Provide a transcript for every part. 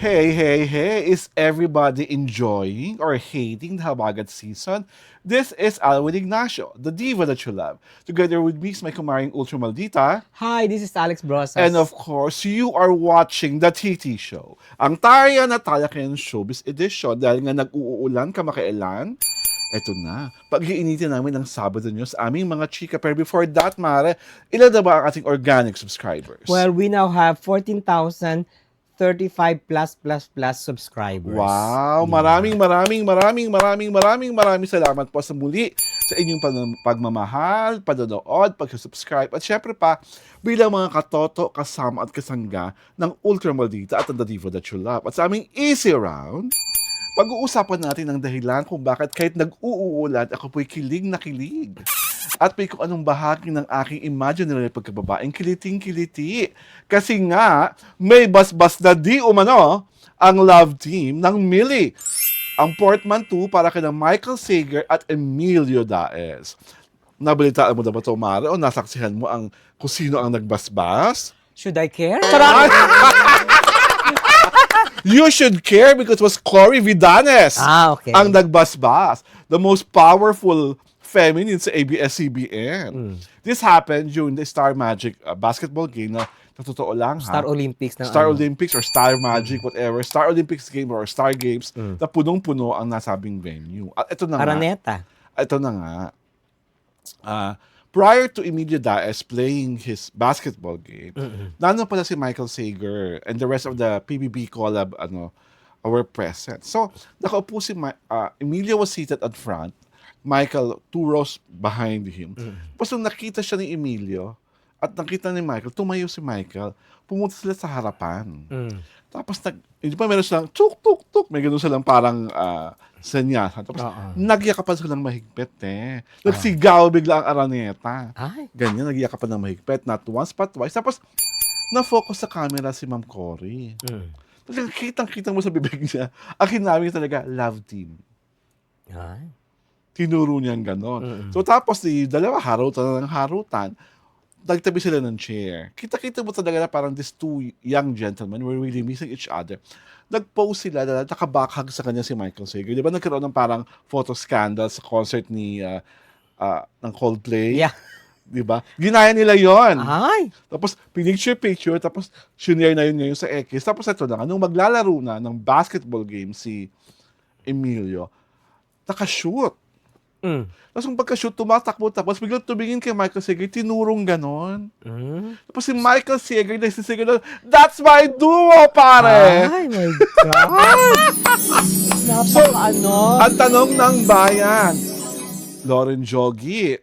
Hey, hey, hey, is everybody enjoying or hating the Habagat season? This is Alwin Ignacio, the diva that you love. Together with me is my kumaring Ultra Maldita. Hi, this is Alex Brosas. And of course, you are watching the TT Show. Ang Tarya na Talakayan Showbiz Edition dahil nga nag-uulan kamakailan. Eto na, pag-iinitin namin ng Sabado nyo sa aming mga chika. Pero before that, Mare, ilan na ba ang ating organic subscribers? Well, we now have 14,035 plus subscribers. Wow! Yeah. Maraming salamat po sa muli sa inyong pagmamahal, panonood, pag-subscribe, at syempre pa, bilang mga katoto, kasama at kasangga ng Ultra Maldita at ang The Diva That You Love. At sa aming Easy Round, pag-uusapan natin ang dahilan kung bakit kahit nag-uulan, ako po'y kilig na kilig. At may kung anong bahagi ng aking imaginary pagkababaeng kiliting-kiliti. Kasi nga, may basbas na di umano ang love team ng Millie. Ang Portman 2 para kina Michael Sager at Emilio Daez. Nabalitaan mo na ba ito, Mare? O nasaksihan mo ang kung sino ang nagbasbas? Should I care? You should care because it was Cory Vidanes Okay. ang nagbasbas. The most powerful feminine sa ABS-CBN. This happened during the Star Magic basketball game na totoo lang Star Olympics na Star Olympics or Star Magic, whatever. Star Olympics game or Star Games na punong-puno ang nasabing venue. At ito na Araneta. Ito na nga. Prior to Emilio Daez playing his basketball game, nandun pala si Michael Sager and the rest of the PBB collab were present. So, nakaupo si Emilio was seated at front, Michael 2 rows behind him. Tapos nung nakita siya ni Emilio at nakita ni Michael, tumayo si Michael, pumunta sila sa harapan. Tapos, hindi pa meron silang tuk-tuk-tuk, may ganun silang parang senyasan. Tapos, nagyakapan silang mahigpit Nagsigaw bigla ang Araneta. Ay. Ganyan, nagyakapan ng mahigpit, not once but twice. Tapos, na-focus sa camera si Ma'am Cory. Tapos, kitang-kita mo sa bibig niya, ang hinaming talaga, love team. Ay. Tinuro niyang gano'n. So tapos dalawa harutan ng harutan. Nagtabi sila ng chair. Kita-kita mo talaga na parang these two young gentlemen were really missing each other. Nag-pose sila na nakabakhag sa kanya si Michael Sager. Di ba nagkaroon ng parang photo scandal sa concert ni ng Coldplay? Yeah. Di ba? Ginaya nila yon. Ay. Tapos pinicture-picture, tapos shinare na yun ngayon sa X. Tapos ito na, nung maglalaro na ng basketball game si Emilio, nakashoot. Tapos kung pagka-shoot, tumatakbo, tapos biglang tumingin kay Michael Sager, tinurong ganon. Tapos si Michael Sager, nagsisigaw na, that's my duo, pare! Ay, my God! Ang tanong ng bayan, Lauren Jogi,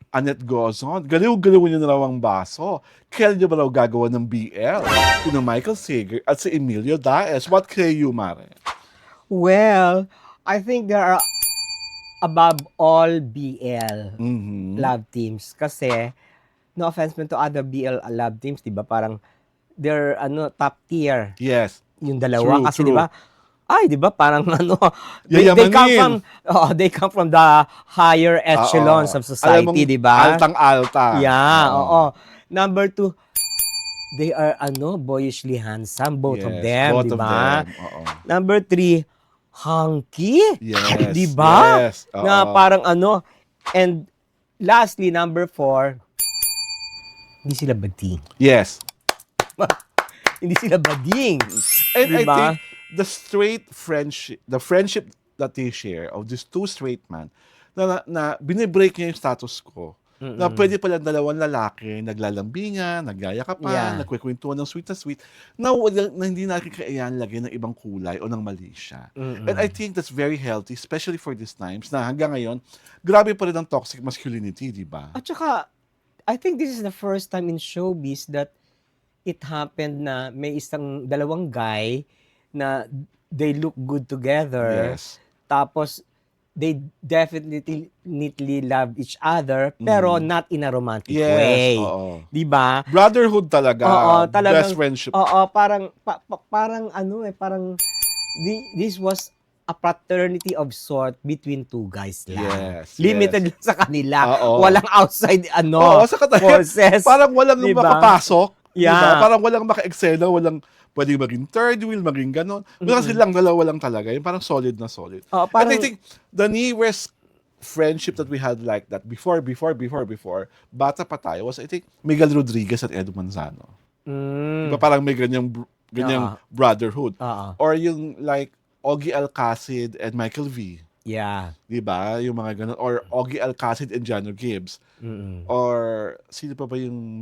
Annette Gozon, galiw-galiw niyo na raw ang baso. Kailan niyo ba raw gagawa ng BL? Sino Michael Sager at si Emilio Daez. What say you, Mare? Well, I think there are above all BL love teams. Kasi, no offense man to other BL love teams, di ba? Parang, they're top tier. Yes. Yung dalawa. True, Kasi true. di ba? Ay, di ba? Parang Yayamanin. they come from the higher echelons of society, di ba? Altang-alta. Yeah, oo. Number 2, they are boyishly handsome, both of them, both di of ba? them. Oo. Number 3, hunky. Yes. Di ba? Yes. Oo. Na parang and lastly, number 4, hindi sila bading. Yes. Hindi sila bading. And Di I ba? think the friendship that they share of these two straight men, na binibreak niya yung status quo. Na pwede pala dalawang lalaki, naglalambingan, nagyayakapan, nagkwekwentuhan ng sweet na sweet, na hindi natin kailangan lagyan ng ibang kulay o ng mali siya. And I think that's very healthy, especially for these times, na hanggang ngayon, grabe pa rin ang toxic masculinity, di ba? At saka, I think this is the first time in showbiz that it happened na may dalawang guy na they look good together. Yes. Tapos, they definitely love each other, pero not in a romantic way. Oo. Di ba? Brotherhood talaga. Oo, talagang, best friendship. Oo, parang, parang this was a fraternity of sort between two guys lang. Yes, Limited lang sa kanila. Oo. Walang outside, Oo, sa forces. parang walang Diba? makapasok. Yeah. Diba? Parang walang maka-eksena, walang pwede maging third wheel, maging ganon. Basta silang dalawa lang talaga. Yung parang solid na solid. Oo, And parang, I think the newest friendship that we had like that before, bata pa tayo, was I think Miguel Rodriguez at Edu Manzano. Diba parang may ganyang Oo. brotherhood. Oo. Or yung like Ogie Alcacid and Michael V. Yeah. Diba? Yung mga ganon. Or Ogie Alcacid and Jano Gibbs. Or sino pa ba yung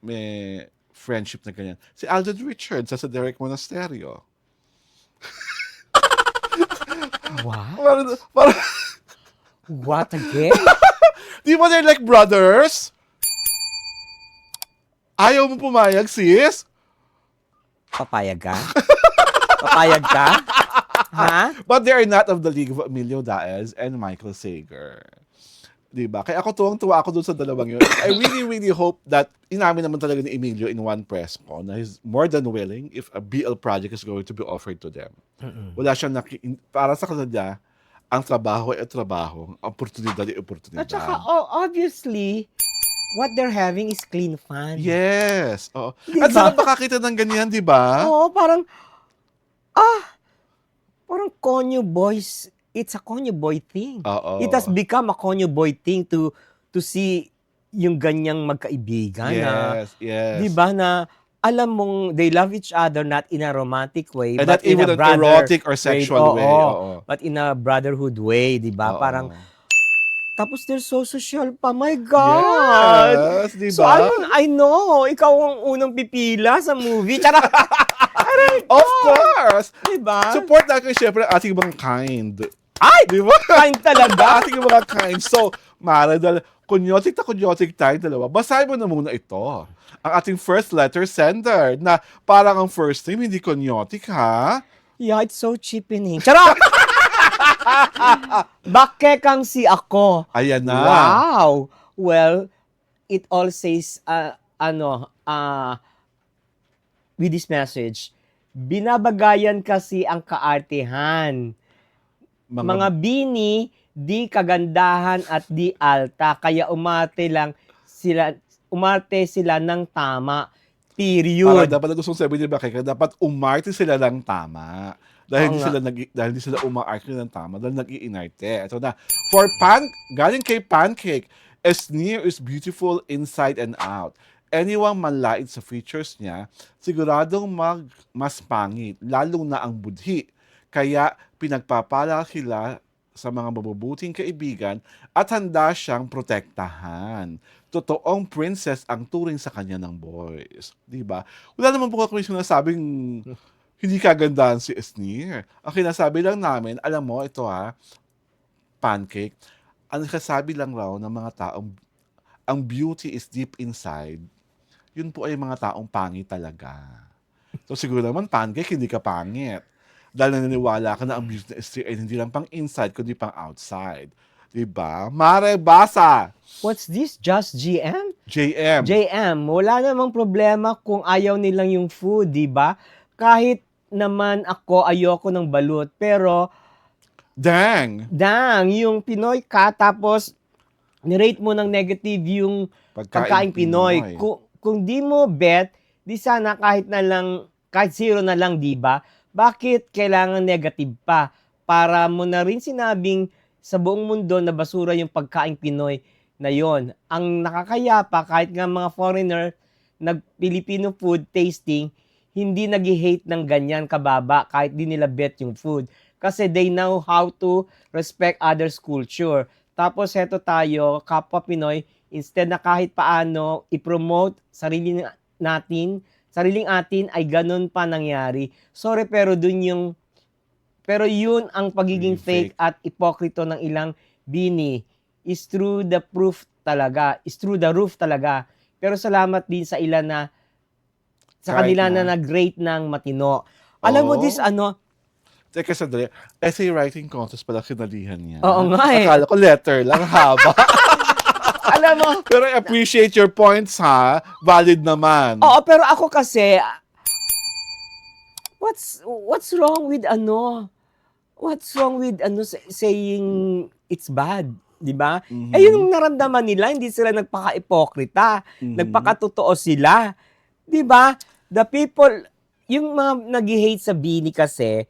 may friendship na ganyan? Si Alden Richards sa Derek Monasterio. What? Parang What again? di ba they're like brothers? Ayaw mo pumayag, sis? Papayag ka? Papayag ka? Ha? But they are not of the league of Emilio Daez and Michael Sager. Diba? Kaya ako tuwang-tuwa ako dun sa dalawang yun. I really hope that inamin naman talaga ni Emilio in one press con na he's more than willing if a BL project is going to be offered to them. Wala siyang para sa kanila, ang trabaho ay trabaho, ang oportunidad ay oportunidad. At saka, obviously, what they're having is clean fun. Yes. Oo. Diba? At sarap makakita ng ganyan, di ba? Oo, parang Konyo boys, it's a Konyo boy thing. Oo. It has become a Konyo boy thing to see yung ganyang magkaibigan na, Yes. di ba, na alam mong they love each other not in a romantic way, And but not in even a an erotic or sexual way. Oo. but in a brotherhood way, di ba? Oo. Parang, tapos they're so social pa, my God! Yes, di So, ba? I know, ikaw ang unang pipila sa movie. Charot! Of course! Di ba? Support natin syempre ang ating mga kind. Ay! Di ba? Kind talaga. ating mga kind. So, Mara, kunyotik tayo dalawa. Basahin mo na muna ito. Ang ating first letter sender na parang ang first name, hindi kunyotik, ha? Yeah, it's so cheapening. Charot! Bakekang si ako. Ayan na. Wow! Well, it all says, with this message, binabagayan kasi ang kaartehan. Mga bini, di kagandahan at di alta, kaya umarte sila ng tama. Parang Period. dapat na gustong sabihin, diba, kaya dapat umarte sila ng tama. Dahil hindi sila umaarte ng tama, dahil nag-iinarte. Ito na. Galing kay Pancake, Esnir is beautiful inside and out. Anyone manlait sa features niya, siguradong mas pangit, lalo na ang budhi. Kaya pinagpapala sila sa mga mabubuting kaibigan at handa siyang protektahan. Totoong princess ang turing sa kanya ng boys. Diba? Wala naman po kami sinasabing hindi kagandahan si Esnir. Ang kinasabi lang namin, alam mo, ito Pancake, ang kasabi lang raw ng mga taong ang beauty is deep inside, yun po ay mga taong pangit talaga. So siguro naman, Pancake, hindi ka pangit. Dahil naniniwala ka na ang beauty ay hindi lang pang inside, kundi pang outside. Diba? Mare, basa! What's this? Just GM? JM. JM, wala namang problema kung ayaw nilang yung food, di ba? Kahit naman ako, ayoko ng balut. Pero, Dang! yung Pinoy ka, tapos nirate mo ng negative yung pagkain Pinoy. Kung di mo bet, di sana kahit zero na lang, di ba? Bakit kailangan negative pa? Para mo na rin sinabing sa buong mundo na basura yung pagkain Pinoy na yon. Ang nakakaya pa, kahit nga mga foreigner, nag-Filipino food tasting, hindi nag-hate ng ganyan kababa kahit di nila bet yung food. Kasi they know how to respect others' culture. Tapos heto tayo, kapwa Pinoy, instead na kahit paano i-promote sariling atin ay ganun pa nangyari. Sorry, pero yun ang pagiging fake at ipokrito ng ilang bini is through the roof talaga. Pero salamat din sa ilan na sa kanila na nag-rate ng matino. Alam mo Teka, sandali. Essay writing contest pala kinalihan niya. Oo nga eh. Akala ko letter lang, haba. Alam mo, Pero I appreciate your points, ha? Valid naman. oo, pero ako kasi, what's wrong with saying it's bad, di ba? Mhm. Yun ang naramdaman nila, hindi sila nagpaka-ipokrita, Mhm. nagpakatotoo sila, di ba? The people, yung mga nag-hate sa Bini kasi,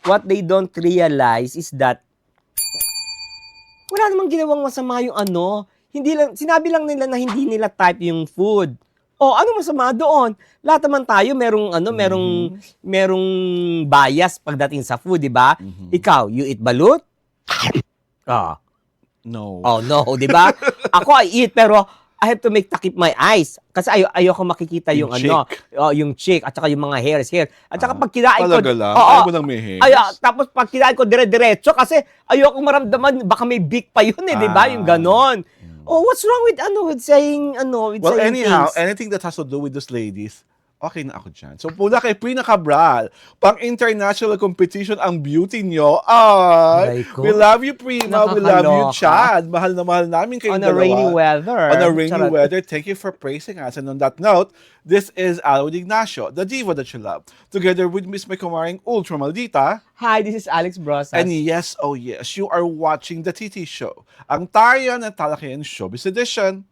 what they don't realize is that wala namang ginawang masama yung ano. Hindi lang, sinabi lang nila na hindi nila type yung food. O, ano masama doon? Lahat naman tayo merong ano, merong bias pagdating sa food, di ba? Ikaw, you eat balut? Ah. No. Oh, no, di ba? Ako, I eat, pero I have to make takip my eyes. Kasi ayoko makikita yung ano, yung cheek, at saka yung mga hairs here. At saka pag kinain ko, Talaga lang? Ayaw mo nang may hairs? tapos pag kinain ko dire-diretso, kasi ayoko maramdaman, baka may beak pa yun di ba? Yung ganon. Oh, what's wrong with with saying with Well, saying anyhow, things? anything that has to do with those ladies, okay na ako dyan. So, pula kay Prina Cabral, pang-international competition ang beauty nyo. Aray ko. We love you, Prina. We love you, Nakakaloka. Chad. Mahal na mahal namin kayong On a dalawa. rainy weather. On a rainy Charot. weather. Thank you for praising us. And on that note, this is Alwin Ignacio, the diva that you love. Together with Miss May Kumaring Ultra Maldita. Hi, this is Alex Brosas. And yes, oh yes, you are watching The TT Show, ang tarian at talakayan showbiz edition.